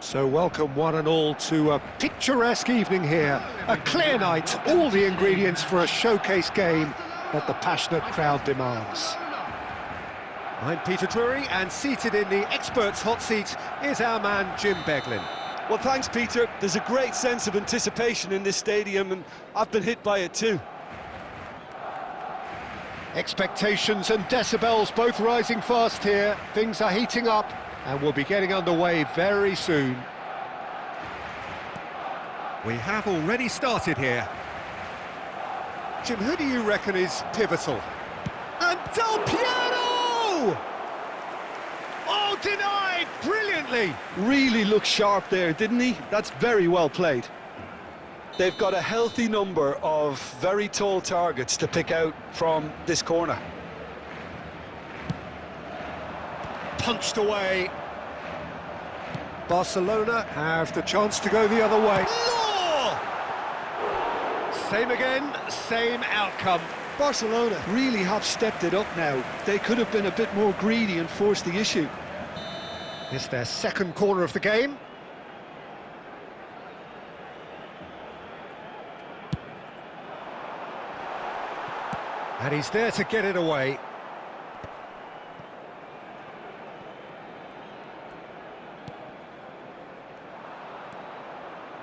So welcome one and all to a picturesque evening here. A clear night, all the ingredients for a showcase game that the passionate crowd demands. I'm Peter Drury, and seated in the experts' hot seat is our man Jim Beglin. Well, thanks, Peter. There's a great sense of anticipation in this stadium, and I've been hit by it too. Expectations and decibels both rising fast here. Things are heating up, and we'll be getting underway very soon. We have already started here. Jim, who do you reckon is pivotal? And Del Piero! Oh, denied brilliantly! Really looked sharp there, didn't he? That's very well played. They've got a healthy number of very tall targets to pick out from this corner. Punched away. Barcelona have the chance to go the other way. Law! Same again, same outcome. Barcelona really have stepped it up now. They could have been a bit more greedy and forced the issue. It's their second corner of the game. And he's there to get it away.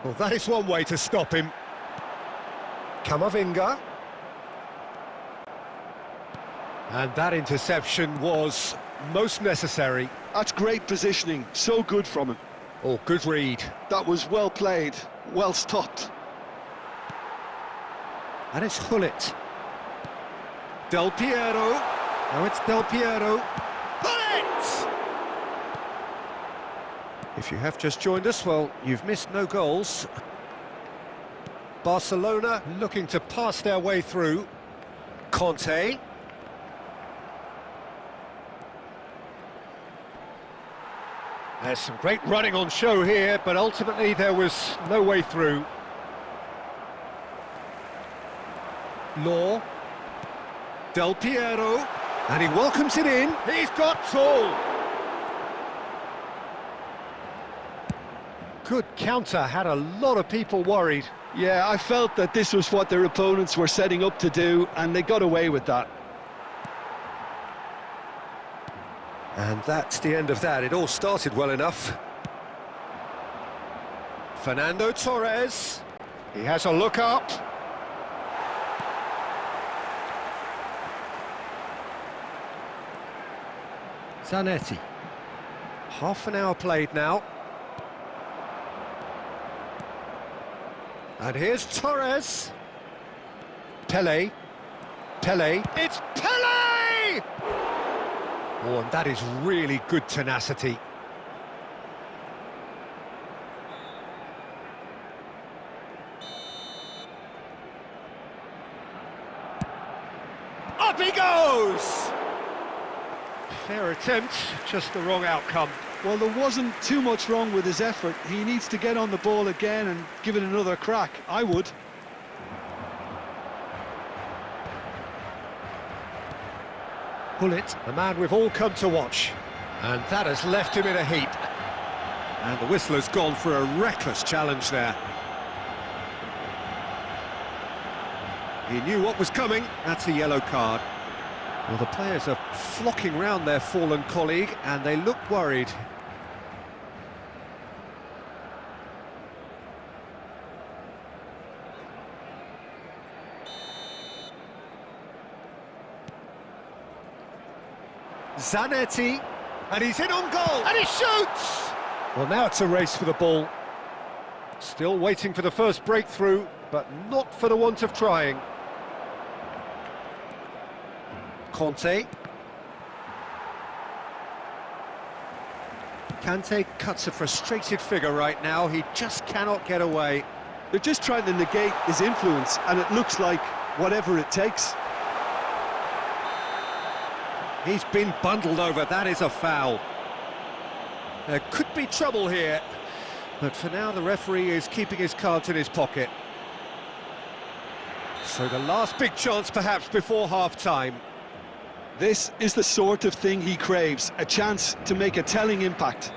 Well, that is one way to stop him. Camavinga. And that interception was most necessary. That's great positioning, so good from him. Oh, good read. That was well played, well stopped. And it's Hullet. Del Piero. Now it's Del Piero. Hullet! If you have just joined us, well, you've missed no goals. Barcelona looking to pass their way through. Conte. There's some great running on show here, but ultimately there was no way through. Law. Del Piero. And he welcomes it in. He's got tall. Good counter, had a lot of people worried. Yeah, I felt that this was what their opponents were setting up to do, and they got away with that. And that's the end of that. It all started well enough. Fernando Torres. He has a look up. Zanetti. Half an hour played now. And here's Torres. Pele. Pele. It's Pele! Oh, and that is really good tenacity. Up he goes! Fair attempt, just the wrong outcome. Well, there wasn't too much wrong with his effort. He needs to get on the ball again and give it another crack. I would. Hullet, the man we've all come to watch. And that has left him in a heap. And the whistle has gone for a reckless challenge there. He knew what was coming. That's a yellow card. Well, the players are flocking round their fallen colleague, and they look worried. Zanetti, and he's in on goal, and he shoots! Well, now it's a race for the ball. Still waiting for the first breakthrough, but not for the want of trying. Conte. Kante cuts a frustrated figure right now. He just cannot get away. They're just trying to negate his influence, and it looks like whatever it takes. He's been bundled over. That is a foul. There could be trouble here, but for now the referee is keeping his cards in his pocket. So the last big chance perhaps before half-time. This is the sort of thing he craves, a chance to make a telling impact.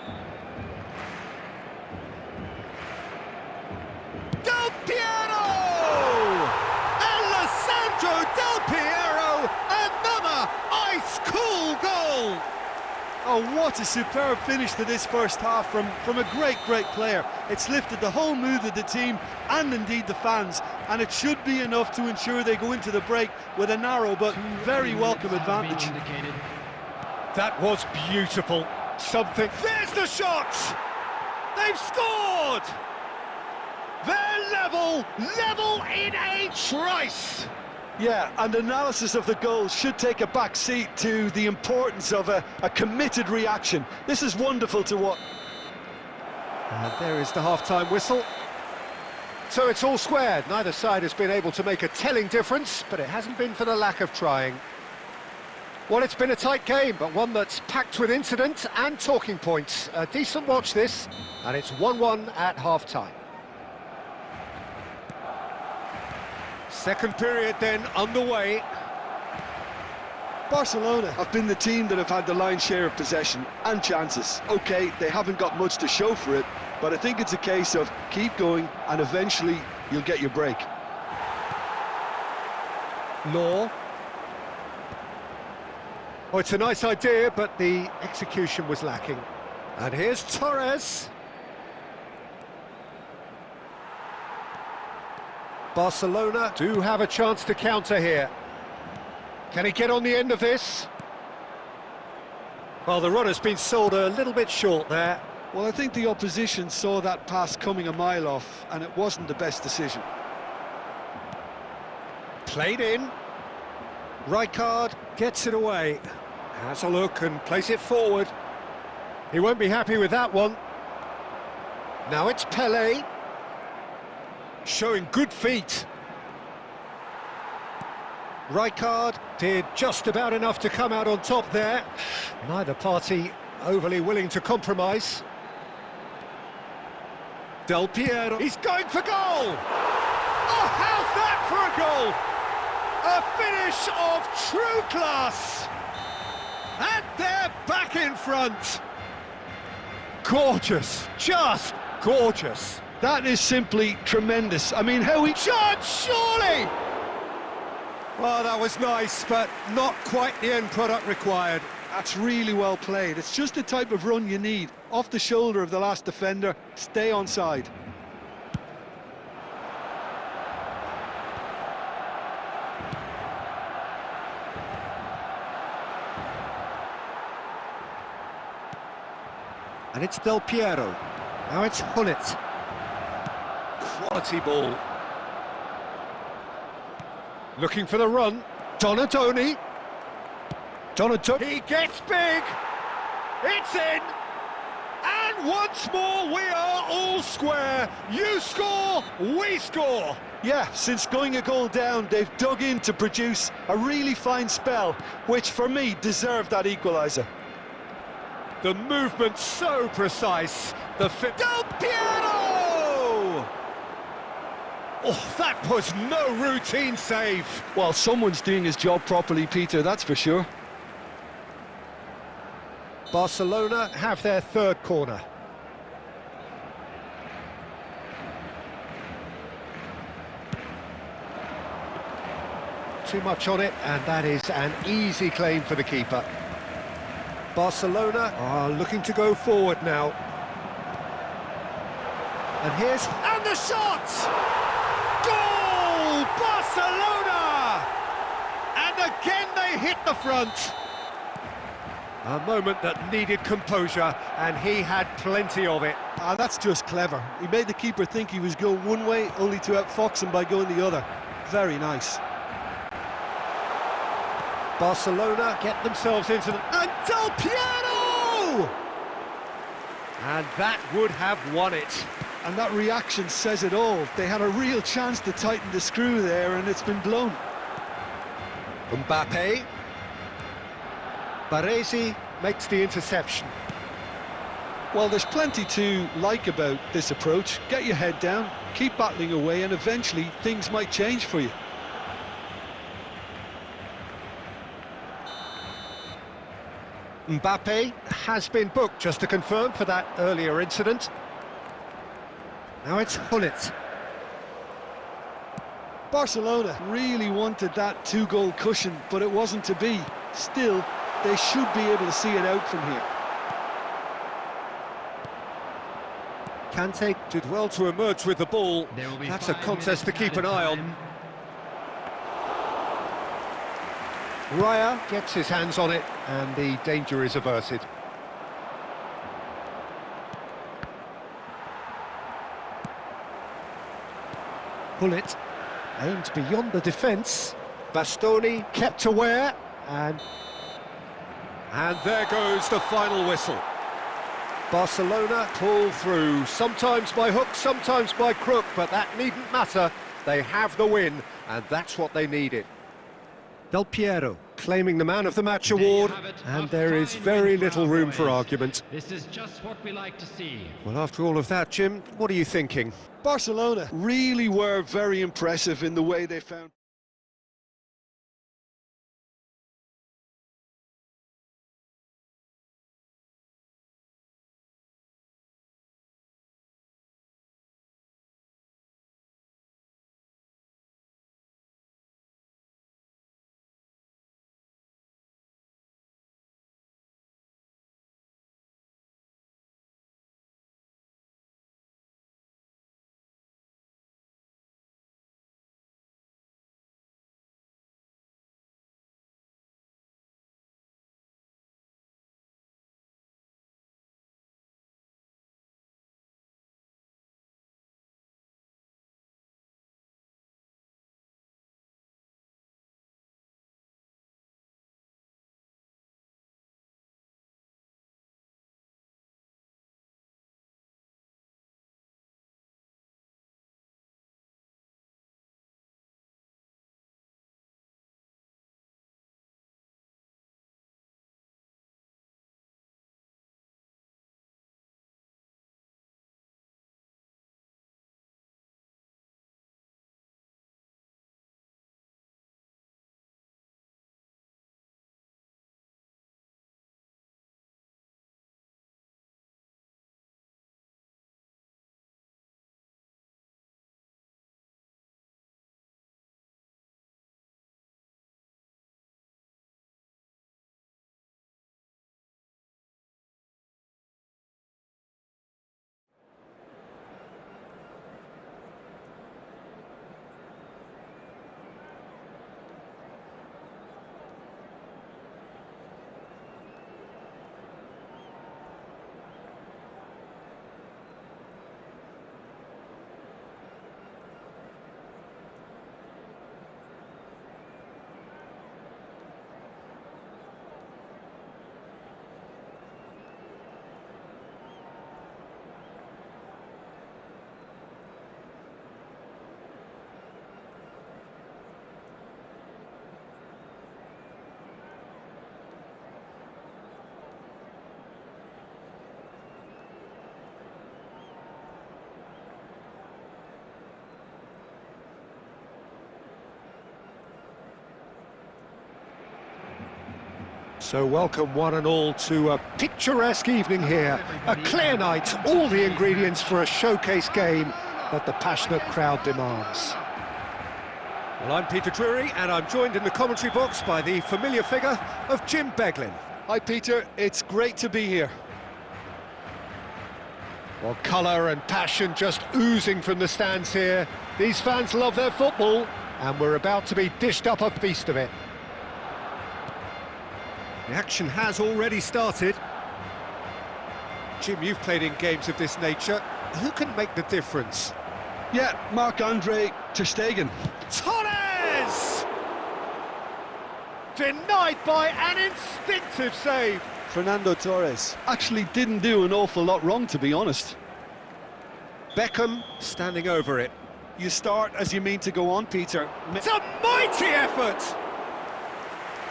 Oh, what a superb finish to this first half from a great player. It's lifted the whole mood of the team and indeed the fans, and it should be enough to ensure they go into the break with a narrow but very welcome advantage. That was beautiful. Something. There's the shot! They've scored! They're level in a trice! Yeah, and analysis of the goal should take a back seat to the importance of a committed reaction. This is wonderful to watch. And there is the half-time whistle. So it's all squared. Neither side has been able to make a telling difference, but it hasn't been for the lack of trying. Well, it's been a tight game, but one that's packed with incident and talking points. A decent watch this, and it's 1-1 at half-time. Second period then underway. Barcelona have been the team that have had the lion's share of possession and chances. OK, they haven't got much to show for it, but I think it's a case of keep going and eventually you'll get your break. Law. Oh, it's a nice idea, but the execution was lacking. And here's Torres. Barcelona do have a chance to counter here. Can he get on the end of this? Well, the runner's been sold a little bit short there. Well, I think the opposition saw that pass coming a mile off, and it wasn't the best decision. Played in. Rijkaard gets it away. Has a look and plays it forward. He won't be happy with that one. Now it's Pelé. Showing good feet. Rijkaard did just about enough to come out on top there. Neither party overly willing to compromise. Del Piero, he's going for goal! Oh, how's that for a goal? A finish of true class! And they're back in front. Gorgeous, just gorgeous. That is simply tremendous. I mean, how he... Shot, surely! Well, that was nice, but not quite the end product required. That's really well played. It's just the type of run you need. Off the shoulder of the last defender, stay onside. And it's Del Piero. Now it's Hullet. Quality ball. Looking for the run. Donadoni. Donadoni. He gets big. It's in. And once more we are all square. You score, we score. Yeah, since going a goal down, they've dug in to produce a really fine spell, which for me deserved that equaliser. The movement so precise. The fit. Del Piero! Oh, that was no routine save. Well, someone's doing his job properly, Peter, that's for sure. Barcelona have their third corner. Too much on it, and that is an easy claim for the keeper. Barcelona are looking to go forward now. And here's... And the shot! Goal! Barcelona! And again they hit the front. A moment that needed composure, and he had plenty of it. Ah, that's just clever. He made the keeper think he was going one way, only to outfox him by going the other. Very nice. Barcelona get themselves into the... And Del Piero! And that would have won it. And that reaction says it all. They had a real chance to tighten the screw there, and it's been blown. Mbappe. Baresi makes the interception. Well, there's plenty to like about this approach. Get your head down, keep battling away, and eventually things might change for you. Mbappe has been booked, just to confirm, for that earlier incident. Now it's Hullet. Barcelona really wanted that two-goal cushion, but it wasn't to be. Still, they should be able to see it out from here. Kante did well to emerge with the ball. That's a contest to keep an eye on. Raya gets his hands on it, and the danger is averted. Bullet aimed beyond the defence. Bastoni kept aware, and there goes the final whistle. Barcelona pull through, sometimes by hook, sometimes by crook, but that needn't matter. They have the win, and that's what they needed. Del Piero claiming the Man of the Match award, and there is very little room for argument. This is just what we like to see. Well, after all of that, Jim, what are you thinking? Barcelona really were very impressive in the way they found... So welcome one and all to a picturesque evening here. A clear night, all the ingredients for a showcase game that the passionate crowd demands. Well, I'm Peter Drury, and I'm joined in the commentary box by the familiar figure of Jim Beglin. Hi Peter, it's great to be here. Well, colour and passion just oozing from the stands here. These fans love their football, and we're about to be dished up a feast of it. The action has already started. Jim, you've played in games of this nature. Who can make the difference? Yeah, Marc-Andre ter Stegen. Torres! Denied by an instinctive save. Fernando Torres actually didn't do an awful lot wrong, to be honest. Beckham standing over it. You start as you mean to go on, Peter. It's a mighty effort!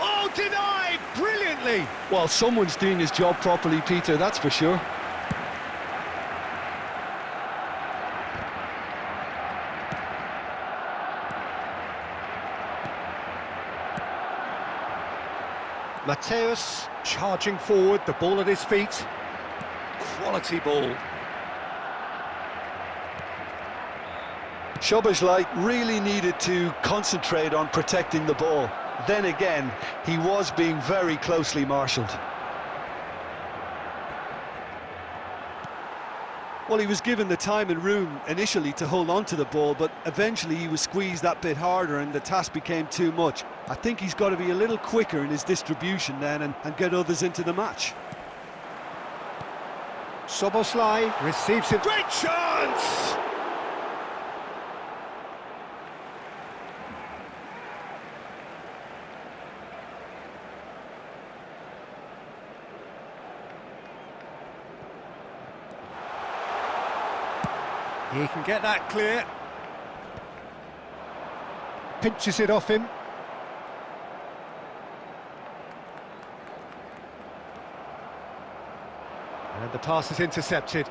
Oh, denied brilliantly! Well, someone's doing his job properly, Peter, that's for sure. Mateus charging forward, the ball at his feet. Quality ball. Szoboszlai really needed to concentrate on protecting the ball. Then again, he was being very closely marshalled. Well, he was given the time and room initially to hold on to the ball, but eventually he was squeezed that bit harder and the task became too much. I think he's got to be a little quicker in his distribution then and get others into the match. Szoboszlai receives it. Great chance! He can get that clear. Pinches it off him. And the pass is intercepted.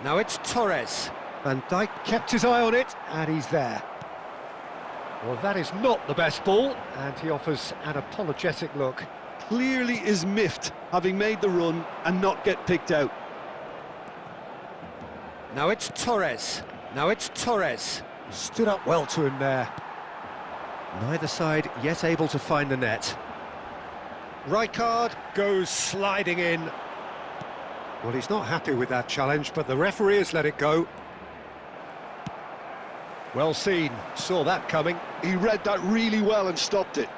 Now it's Torres. Van Dijk kept his eye on it, and he's there. Well, that is not the best ball, and he offers an apologetic look. Clearly is miffed, having made the run and not get picked out. Now it's Torres. Now it's Torres. Stood up well to him there. Neither side yet able to find the net. Rijkaard goes sliding in. Well, he's not happy with that challenge, but the referee has let it go. Well seen. Saw that coming. He read that really well and stopped it.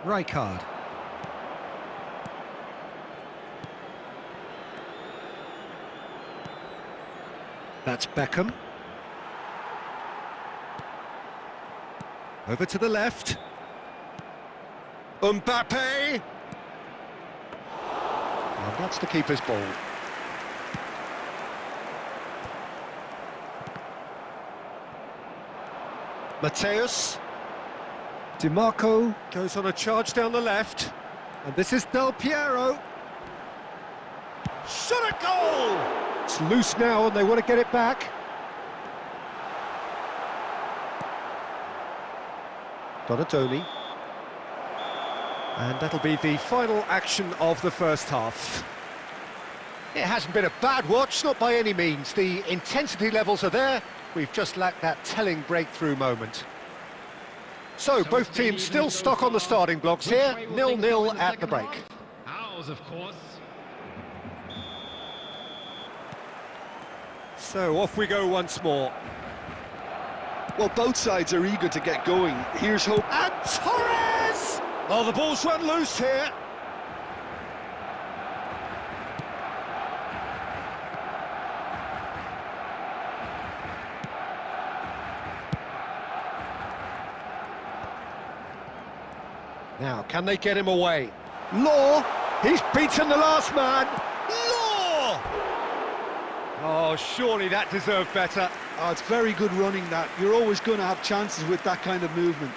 Rijkaard. That's Beckham. Over to the left. Mbappe! And that's the keeper's ball. Mateus. Di Marco goes on a charge down the left. And this is Del Piero. Shot a goal! It's loose now and they want to get it back. Donatoni. And that'll be the final action of the first half. It hasn't been a bad watch, not by any means. The intensity levels are there. We've just lacked that telling breakthrough moment. So both teams still stuck on the starting blocks here, 0-0 at the break. Ours, of course. So off we go once more. Well, both sides are eager to get going. Here's hope. And Torres! Oh, the ball's run loose here. Now, can they get him away? Law! He's beaten the last man! Law! Oh, surely that deserved better. Oh, it's very good running that. You're always going to have chances with that kind of movement.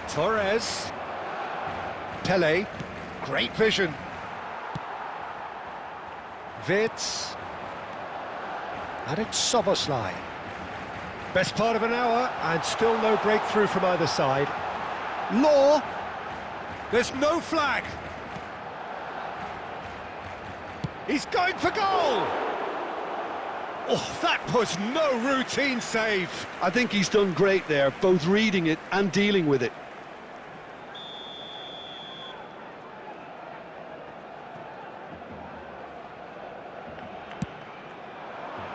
Torres. Pele. Great vision. Vitz. And it's Szoboszlai. Best part of an hour, and still no breakthrough from either side. Law. There's no flag. He's going for goal. Oh, that was no routine save. I think he's done great there, both reading it and dealing with it.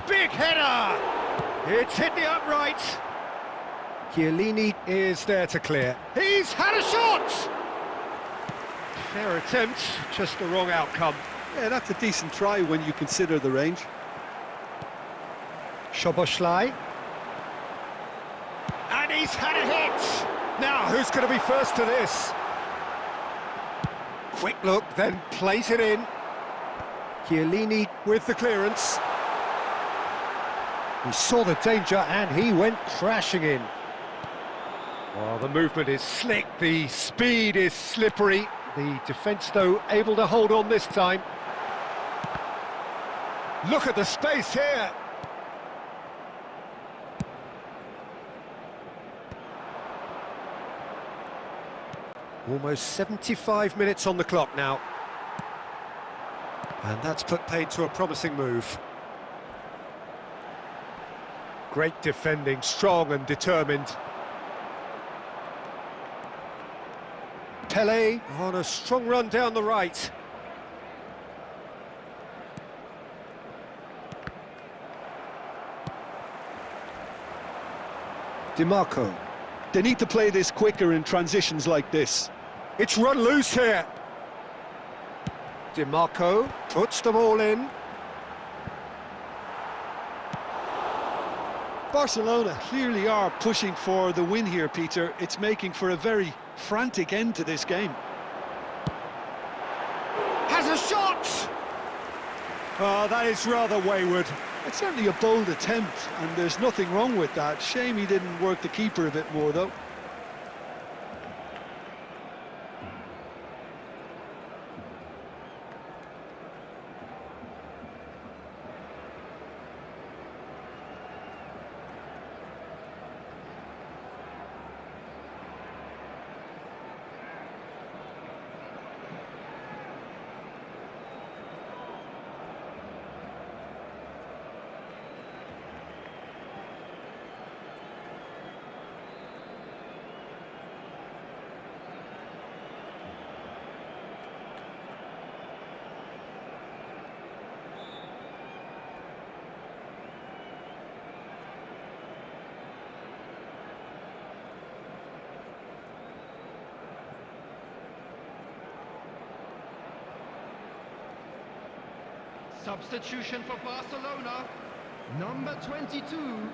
Big header! It's hit the upright. Chiellini is there to clear. He's had a shot! Fair attempt, just the wrong outcome. Yeah, that's a decent try when you consider the range. Szoboszlai. And he's had a hit! Now, who's going to be first to this? Quick look, then plays it in. Chiellini with the clearance. He saw the danger and he went crashing in. Well, the movement is slick, the speed is slippery. The defence, though, able to hold on this time. Look at the space here. Almost 75 minutes on the clock now. And that's put paid to a promising move. Great defending, strong and determined. Pele on a strong run down the right. DiMarco. They need to play this quicker in transitions like this. It's run loose here. DiMarco puts them all in. Barcelona clearly are pushing for the win here, Peter. It's making for a very frantic end to this game. Has a shot! Oh, that is rather wayward. It's certainly a bold attempt, and there's nothing wrong with that. Shame he didn't work the keeper a bit more, though. Substitution for Barcelona, number 22.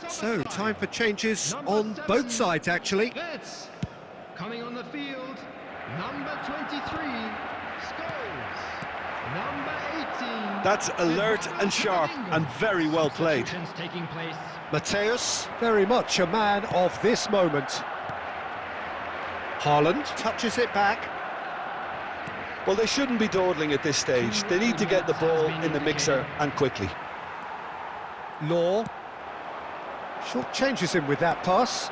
So, time for changes Number on 7, both sides, actually. Wirtz. Coming on the field, number 23, Scholes. Number 18. That's alert and sharp and very well played. Substitutions taking place. Mateus, very much a man of this moment. Haaland touches it back. Well, they shouldn't be dawdling at this stage. They need to get the ball in the mixer and quickly. Law. Short changes him with that pass.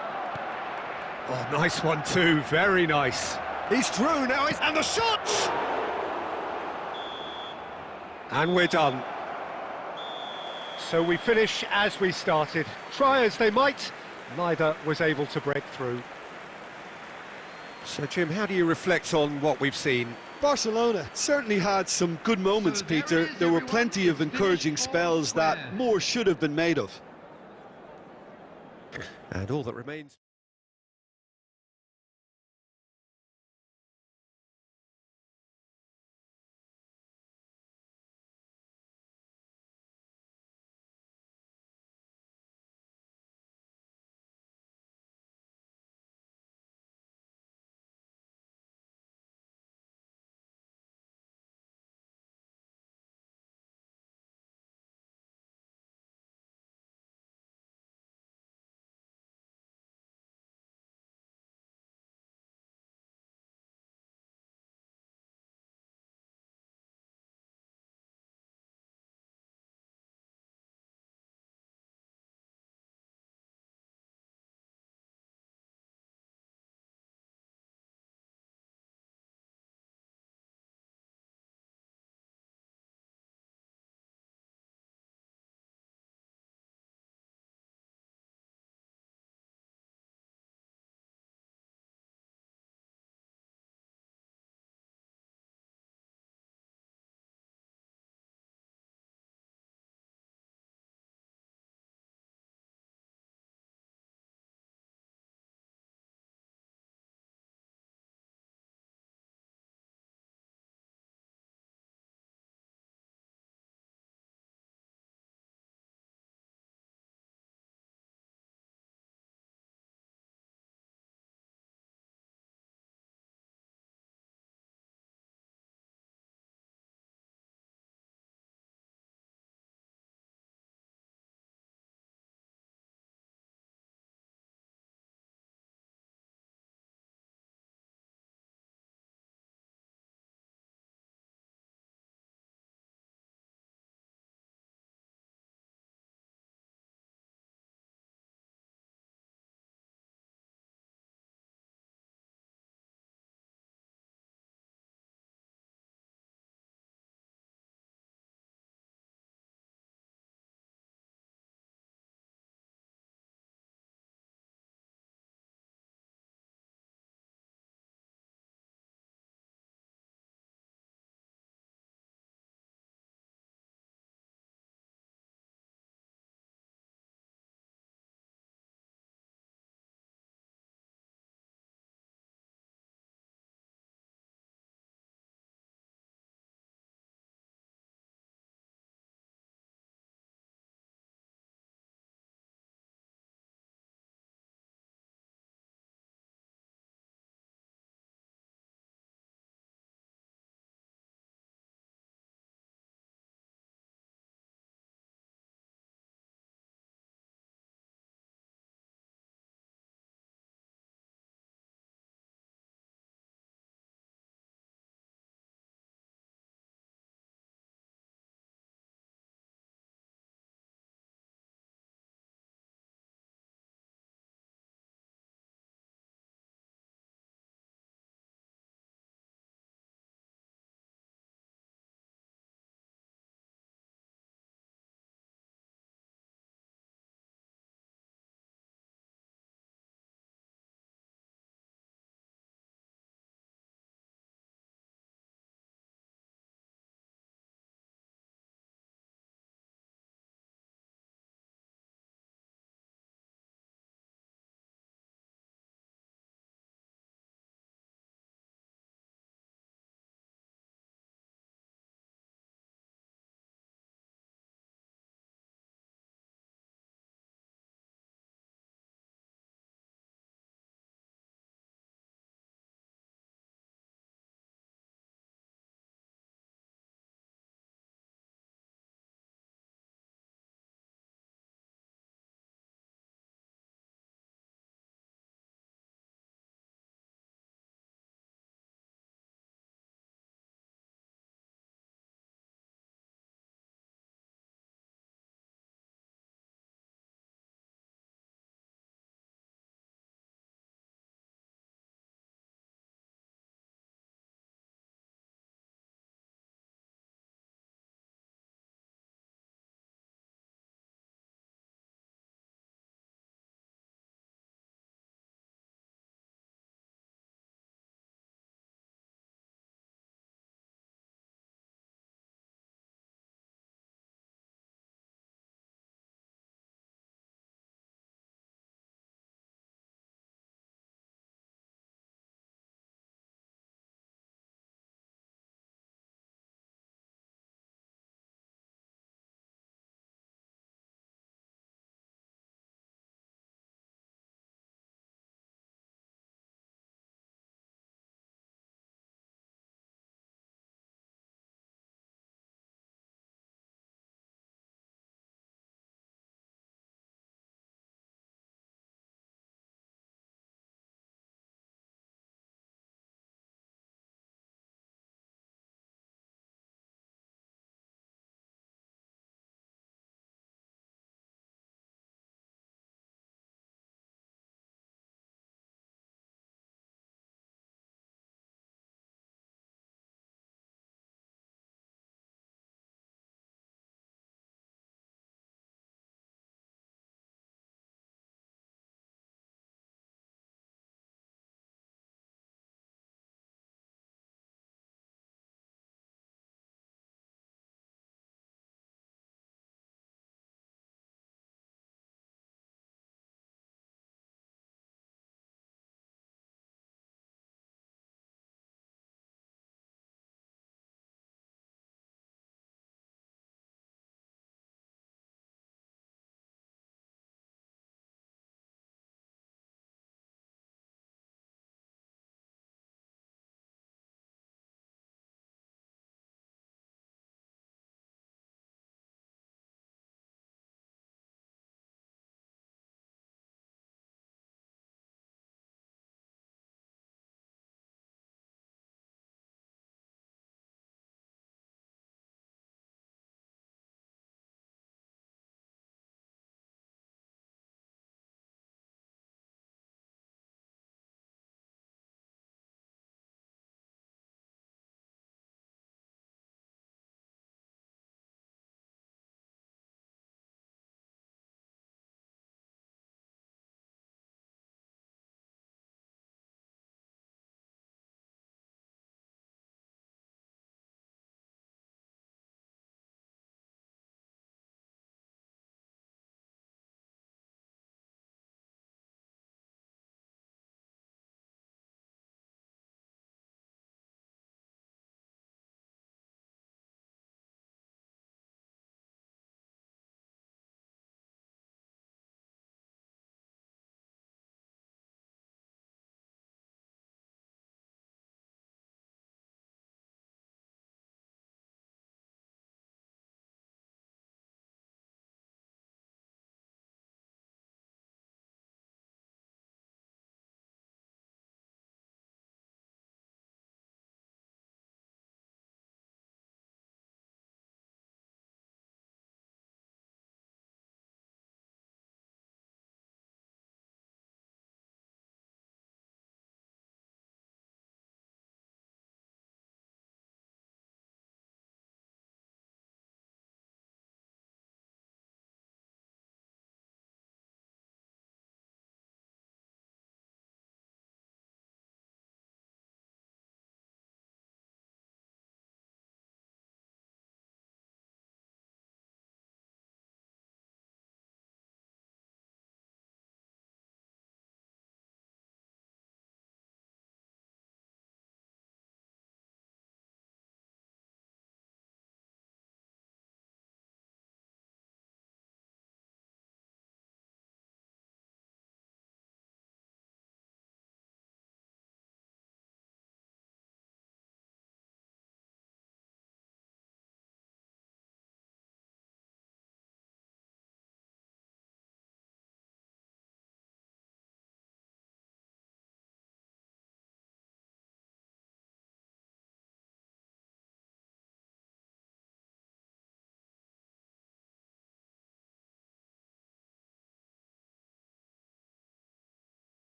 Oh, nice one too, very nice. He's through now, and the shot! And we're done. So we finish as we started. Try as they might, neither was able to break through. So, Jim, how do you reflect on what we've seen? Barcelona certainly had some good moments, Peter. There were plenty of encouraging spells that more should have been made of. And all that remains...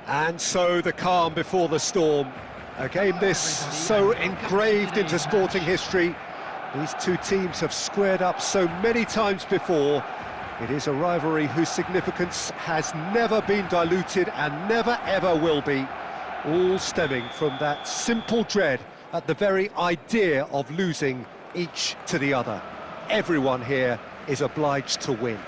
And so the calm before the storm. A game this so engraved into sporting history. These two teams have squared up so many times before. It is a rivalry whose significance has never been diluted and never ever will be. All stemming from that simple dread at the very idea of losing each to the other. Everyone here is obliged to win.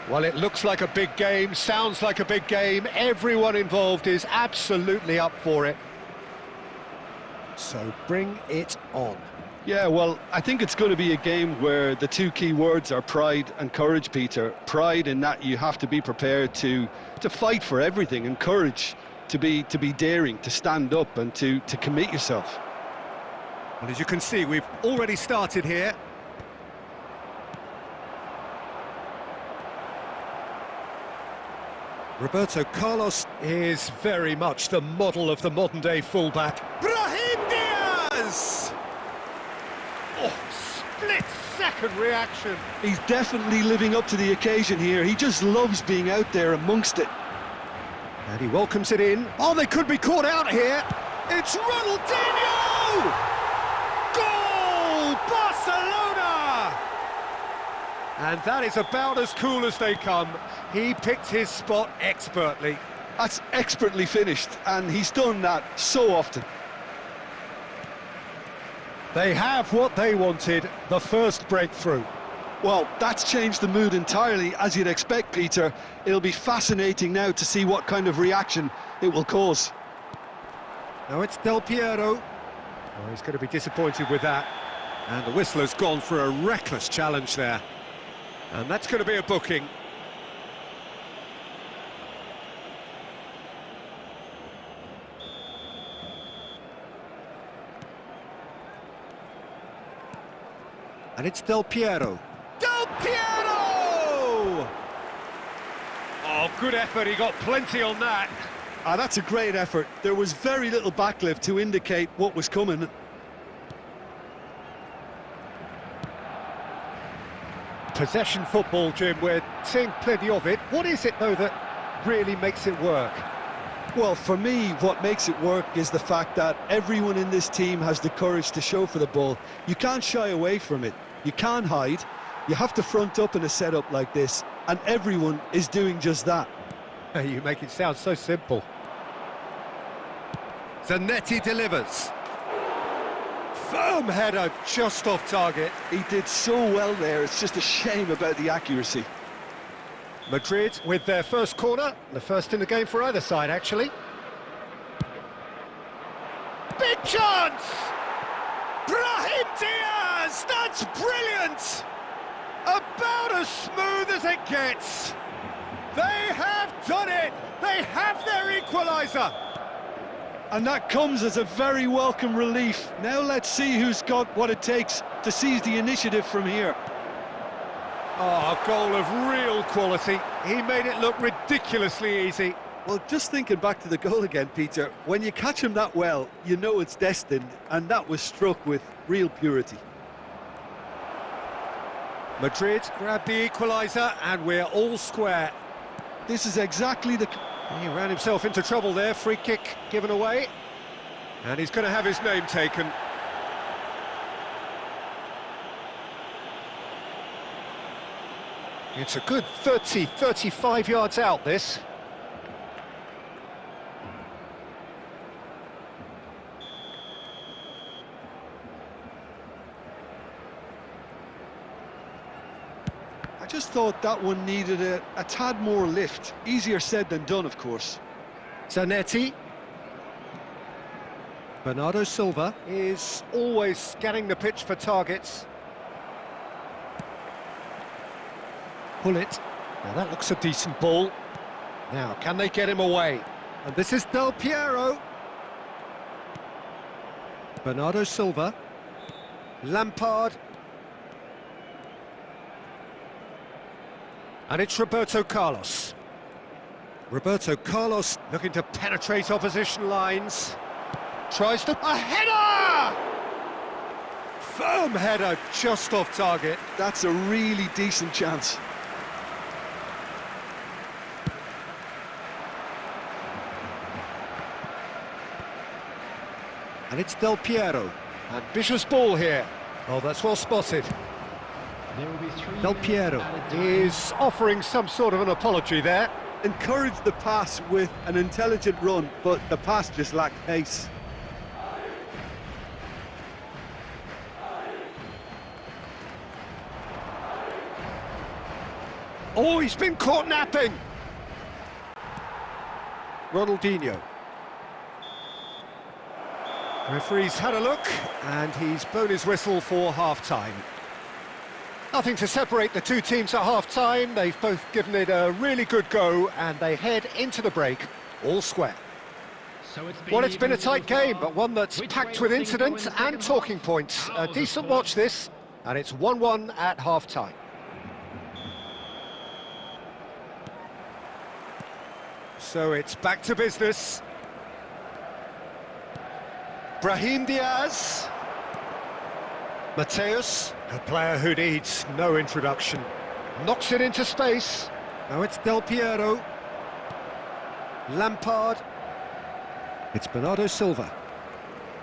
Well, it looks like a big game, sounds like a big game. Everyone involved is absolutely up for it. So bring it on. Yeah, well, I think it's going to be a game where the two key words are pride and courage, Peter. Pride in that you have to be prepared to fight for everything, and courage to be daring, to stand up and to commit yourself. Well, as you can see, we've already started here. Roberto Carlos is very much the model of the modern-day fullback. Brahim Diaz! Oh, split-second reaction. He's definitely living up to the occasion here. He just loves being out there amongst it. And he welcomes it in. Oh, they could be caught out here. It's Ronaldinho! Goal! Barcelona! And that is about as cool as they come. He picked his spot expertly. That's expertly finished, and he's done that so often. They have what they wanted, the first breakthrough. Well, that's changed the mood entirely, as you'd expect, Peter. It'll be fascinating now to see what kind of reaction it will cause. Now it's Del Piero. Oh, he's going to be disappointed with that. And the whistler's gone for a reckless challenge there. And that's going to be a booking. And it's Del Piero. Del Piero! Oh, good effort, he got plenty on that. That's a great effort. There was very little backlift to indicate what was coming. Possession football, Jim, we're seeing plenty of it. What is it, though, that really makes it work? Well, for me, what makes it work is the fact that everyone in this team has the courage to show for the ball. You can't shy away from it. You can't hide. You have to front up in a setup like this, and everyone is doing just that. You make it sound so simple. Zanetti delivers. Firm header, just off target. He did so well there, it's just a shame about the accuracy. Madrid with their first corner, the first in the game for either side, actually. Big chance! Brahim Diaz! That's brilliant! About as smooth as it gets. They have done it! They have their equaliser! And that comes as a very welcome relief. Now let's see who's got what it takes to seize the initiative from here. Oh, a goal of real quality. He made it look ridiculously easy. Well, just thinking back to the goal again, Peter, when you catch him that well, you know it's destined, and that was struck with real purity. Madrid grabbed the equaliser, and we're all square. This is exactly the... He ran himself into trouble there, free kick given away. And he's going to have his name taken. It's a good 30, 35 yards out, this. I just thought that one needed a tad more lift. Easier said than done, of course. Zanetti. Bernardo Silva is always scanning the pitch for targets. Pull it. Now that looks a decent ball. Now, can they get him away? And this is Del Piero. Bernardo Silva. Lampard. And it's Roberto Carlos. Roberto Carlos looking to penetrate opposition lines. Tries to... A header! Firm header, just off target. That's a really decent chance. And it's Del Piero. Ambitious ball here. Oh, that's well spotted. There will be 3 Del minutes Piero added time. is offering some sort of an apology there. Encouraged the pass with an intelligent run, but the pass just lacked pace. Oh, he's been caught napping. Ronaldinho. Referee's had a look, and he's blown his whistle for half-time. Nothing to separate the two teams at half-time. They've both given it a really good go, and they head into the break all square. So Well, it's been a tight even so game, far. but one that's Which packed way with will things go in incident the second and talking half? points. A Hours of decent sport. watch this, and it's 1-1 at half-time. So it's back to business. Brahim Diaz. Mateus, a player who needs no introduction. Knocks it into space. Now it's Del Piero. Lampard. It's Bernardo Silva.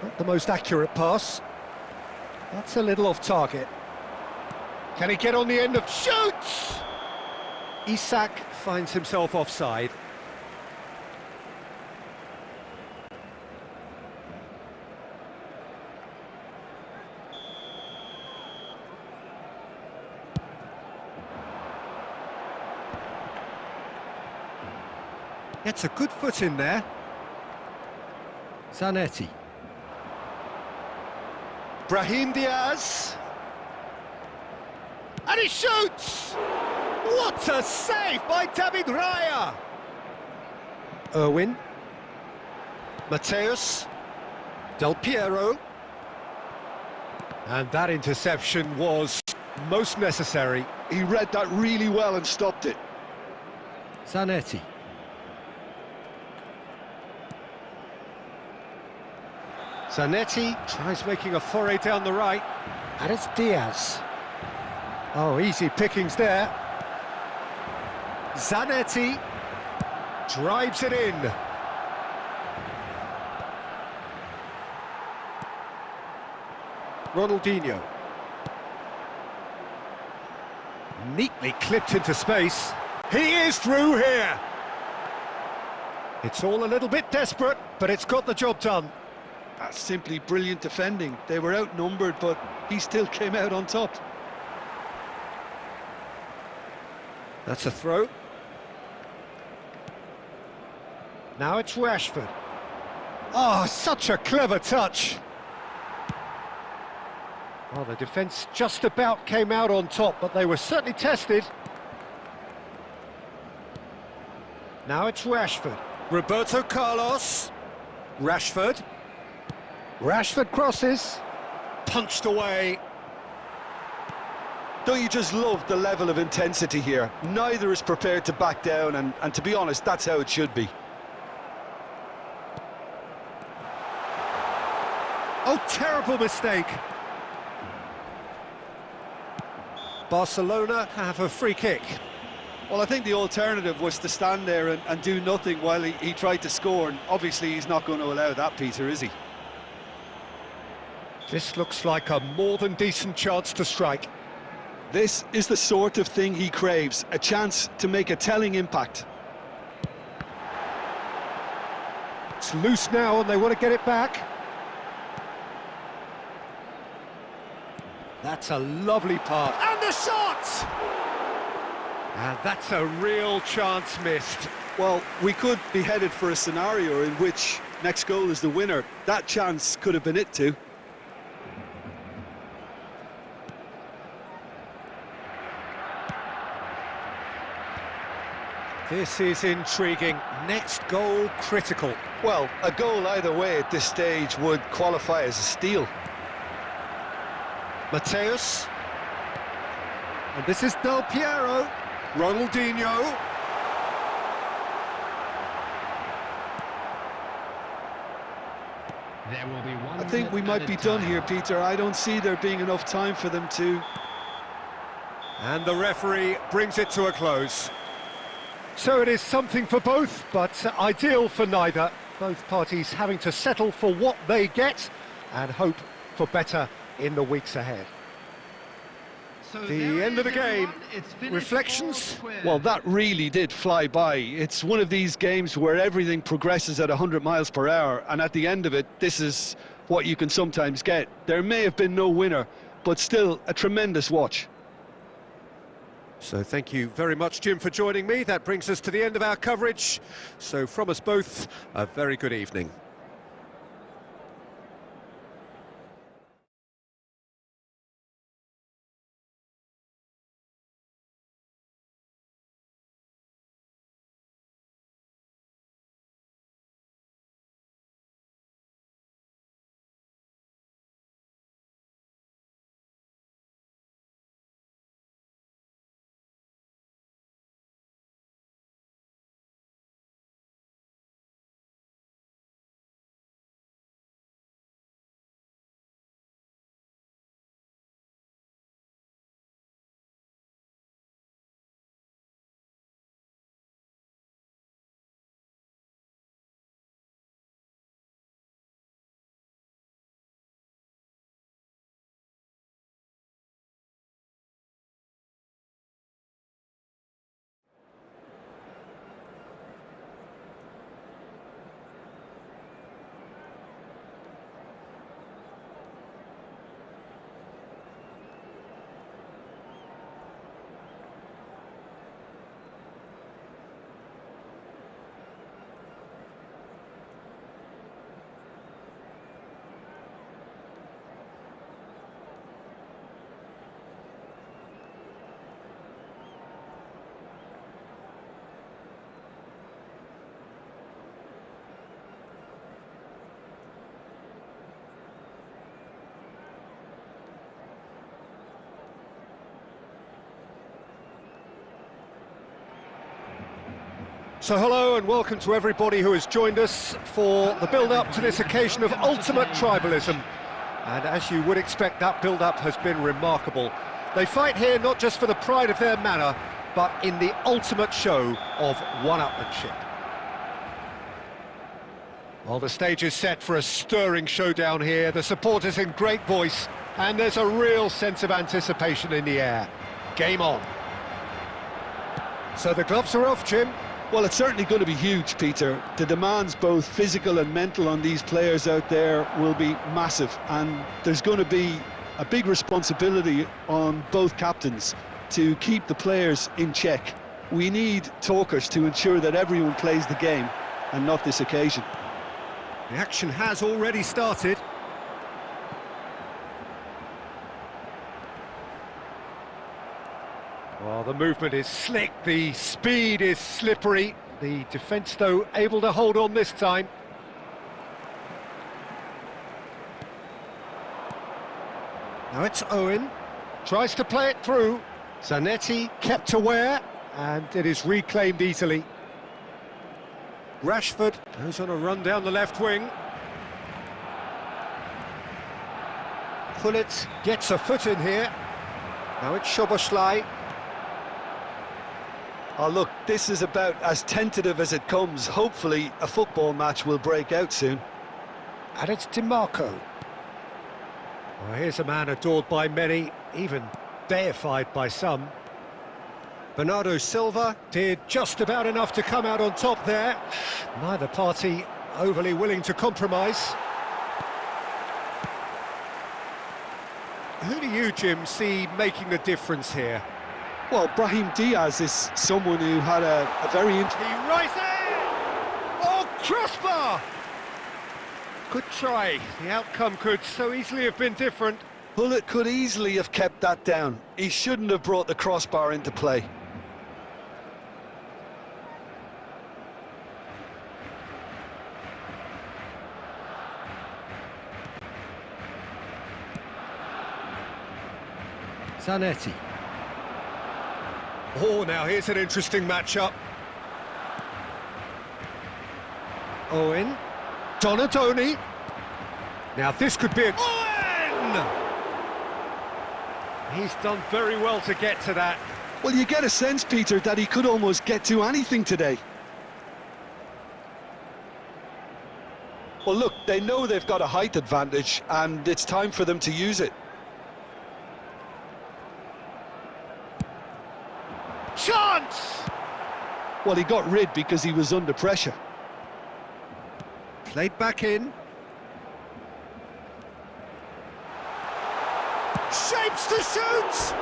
Not the most accurate pass. That's a little off target. Can he get on the end of... Shoots! Isak finds himself offside. Gets a good foot in there. Zanetti. Brahim Diaz. And he shoots! What a save by David Raya! Irwin. Mateus. Del Piero. And that interception was most necessary. He read that really well and stopped it. Zanetti. Zanetti tries making a foray down the right, and it's Diaz. Oh, easy pickings there. Zanetti drives it in. Ronaldinho. Neatly clipped into space. He is through here. It's all a little bit desperate, but it's got the job done. That's simply brilliant defending. They were outnumbered, but he still came out on top. That's a throw. Now it's Rashford. Oh, such a clever touch. Well, the defence just about came out on top, but they were certainly tested. Now it's Rashford. Roberto Carlos. Rashford. Rashford crosses. Punched away. Don't you just love the level of intensity here? Neither is prepared to back down, and to be honest, that's how it should be. Oh, terrible mistake. Barcelona have a free kick. Well, I think the alternative was to stand there and do nothing while he tried to score, and obviously he's not going to allow that, Peter, is he? This looks like a more than decent chance to strike. This is the sort of thing he craves, a chance to make a telling impact. It's loose now and they want to get it back. That's a lovely pass. And the shot! And that's a real chance missed. Well, we could be headed for a scenario in which next goal is the winner. That chance could have been it too. This is intriguing. Next goal critical. Well, a goal either way at this stage would qualify as a steal. Mateus. And this is Del Piero. Ronaldinho. There will be 1 I think we might be done here, Peter. I don't see there being enough time for them to... And the referee brings it to a close. So it is something for both, but ideal for neither. Both parties having to settle for what they get and hope for better in the weeks ahead. The end of the game. Reflections? Well, that really did fly by. It's one of these games where everything progresses at 100 miles per hour, and at the end of it, this is what you can sometimes get. There may have been no winner, but still a tremendous watch. So thank you very much, Jim, for joining me. That brings us to the end of our coverage. So from us both, a very good evening. So hello and welcome to everybody who has joined us for the build-up to this occasion of ultimate tribalism. And as you would expect, that build-up has been remarkable. They fight here not just for the pride of their manor, but in the ultimate show of one-upmanship. Well, the stage is set for a stirring showdown here. The supporters in great voice, and there's a real sense of anticipation in the air. Game on. So the gloves are off, Jim. Well, it's certainly going to be huge, Peter. The demands, both physical and mental, on these players out there will be massive, and there's going to be a big responsibility on both captains to keep the players in check. We need talkers to ensure that everyone plays the game, and not this occasion. The action has already started. Well, the movement is slick, the speed is slippery. The defence, though, able to hold on this time. Now it's Owen, tries to play it through. Zanetti kept aware, and it is reclaimed easily. Rashford goes on a run down the left wing. Pullet gets a foot in here. Now it's Szoboszlai. Oh, look, this is about as tentative as it comes. Hopefully, a football match will break out soon. And it's DiMarco. Well, here's a man adored by many, even deified by some. Bernardo Silva did just about enough to come out on top there. Neither party overly willing to compromise. Who do you, Jim, see making the difference here? Well, Brahim Diaz is someone who had a very... He rises! Oh, crossbar! Good try. The outcome could so easily have been different. Pullet could easily have kept that down. He shouldn't have brought the crossbar into play. Zanetti. Oh, now here's an interesting matchup. Owen. Donadoni. Now this could be a... Owen! He's done very well to get to that. Well, you get a sense, Peter, that he could almost get to anything today. Well, look, they know they've got a height advantage, and it's time for them to use it. Chance! Well, he got rid because he was under pressure. Played back in. Shapes to shoot!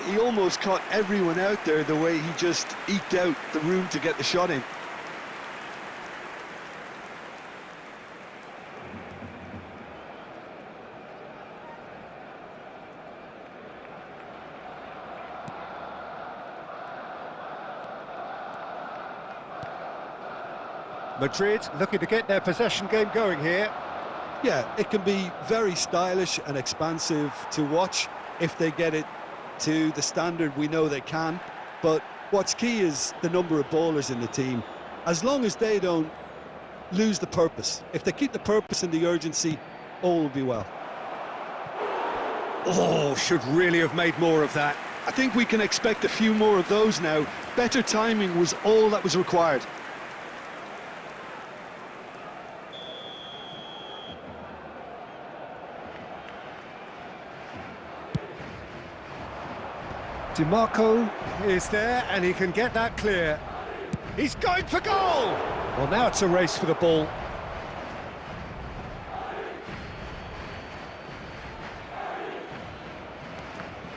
He almost caught everyone out there the way he just eked out the room to get the shot in. Madrid looking to get their possession game going here. Yeah, it can be very stylish and expansive to watch if they get it to the standard we know they can. But what's key is the number of ballers in the team. As long as they don't lose the purpose, if they keep the purpose and the urgency, all will be well. Oh, should really have made more of that. I think we can expect a few more of those now. Better timing was all that was required. DiMarco is there and he can get that clear. He's going for goal! Well, now it's a race for the ball.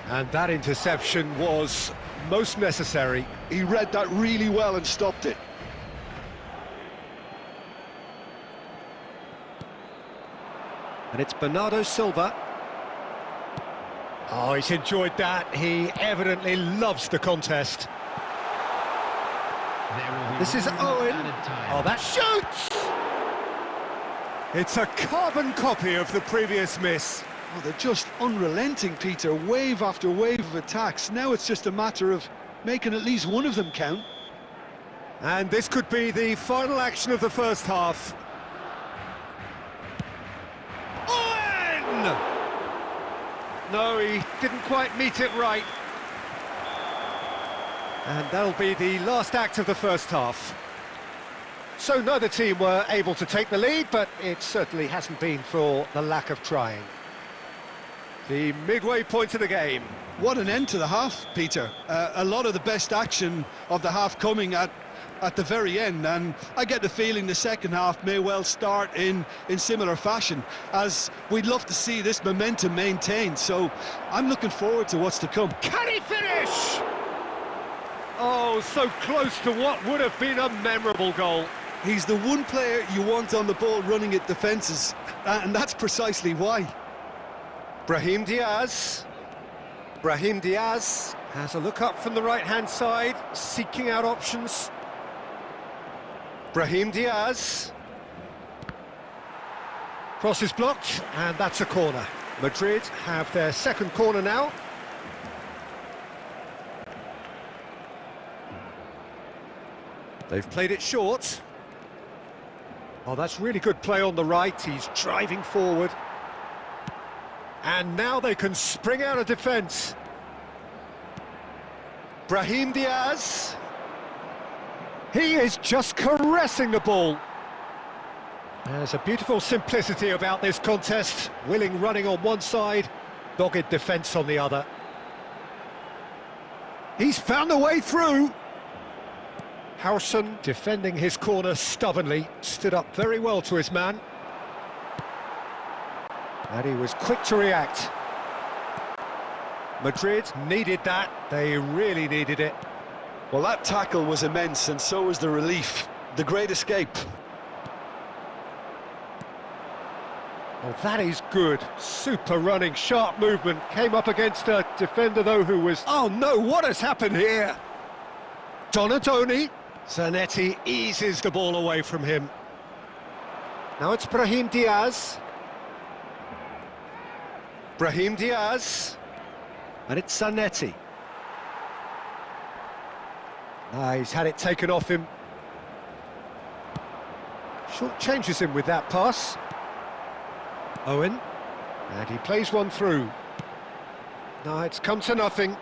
And that interception was most necessary. He read that really well and stopped it. And it's Bernardo Silva. Oh, he's enjoyed that. He evidently loves the contest. This is Owen. Oh, that shoots! It's a carbon copy of the previous miss. Oh, they're just unrelenting, Peter. Wave after wave of attacks. Now it's just a matter of making at least one of them count. And this could be the final action of the first half. Owen! No, he didn't quite meet it right. And that'll be the last act of the first half. So neither team were able to take the lead, but it certainly hasn't been for the lack of trying. The midway point of the game. What an end to the half, Peter. A lot of the best action of the half coming at the very end, and I get the feeling the second half may well start in similar fashion, as we'd love to see this momentum maintained. So I'm looking forward to what's to come. Can he finish? Oh, so close to what would have been a memorable goal. He's the one player you want on the ball running at defences, and that's precisely why. Brahim Diaz has a look up from the right-hand side, seeking out options. Brahim Diaz. Cross is blocked, and that's a corner. Madrid have their second corner now. They've played it short. Oh, that's really good play on the right. He's driving forward. And now they can spring out of defence. Brahim Diaz. He is just caressing the ball. There's a beautiful simplicity about this contest. Willing running on one side, dogged defence on the other. He's found a way through. Howson, defending his corner stubbornly, stood up very well to his man. And he was quick to react. Madrid needed that. They really needed it. Well, that tackle was immense, and so was the relief. The great escape. Oh, that is good. Super running, sharp movement. Came up against a defender, though, who was... Oh, no, what has happened here? Donatoni. Zanetti eases the ball away from him. Now it's Brahim Diaz. Brahim Diaz. And it's Zanetti. He's had it taken off him. Short changes him with that pass. Owen. And he plays one through. No, it's come to nothing.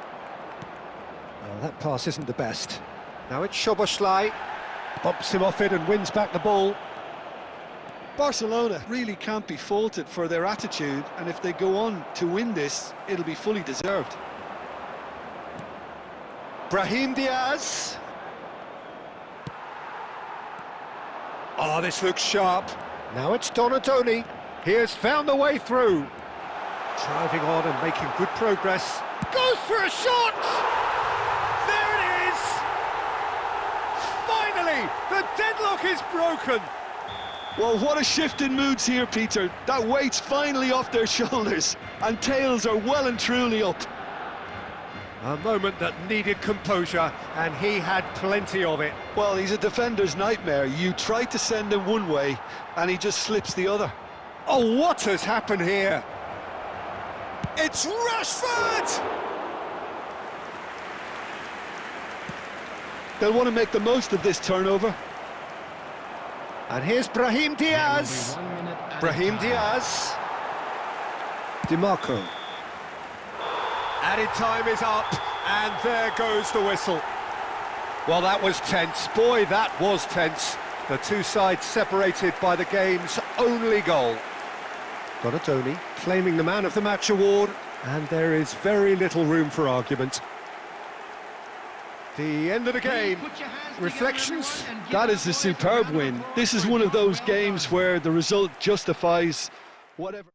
Oh, that pass isn't the best. Now it's Szoboszlai. Bumps him off it and wins back the ball. Barcelona really can't be faulted for their attitude, and if they go on to win this, it'll be fully deserved. Brahim Diaz. Oh, this looks sharp. Now it's Donatoni. He has found the way through. Driving on and making good progress. Goes for a shot! There it is! Finally, the deadlock is broken. Well, what a shift in moods here, Peter. That weight's finally off their shoulders, and tails are well and truly up. A moment that needed composure, and he had plenty of it. Well, he's a defender's nightmare. You try to send him one way, and he just slips the other. Oh, what has happened here? It's Rashford! They'll want to make the most of this turnover. And here's Brahim Diaz. Brahim Diaz. DiMarco. Added time is up, and there goes the whistle. Well, that was tense. Boy, that was tense. The two sides separated by the game's only goal. Donatoni claiming the Man of the Match award, and there is very little room for argument. The end of the game. Reflections? That is a superb win. This is one of those games where the result justifies whatever.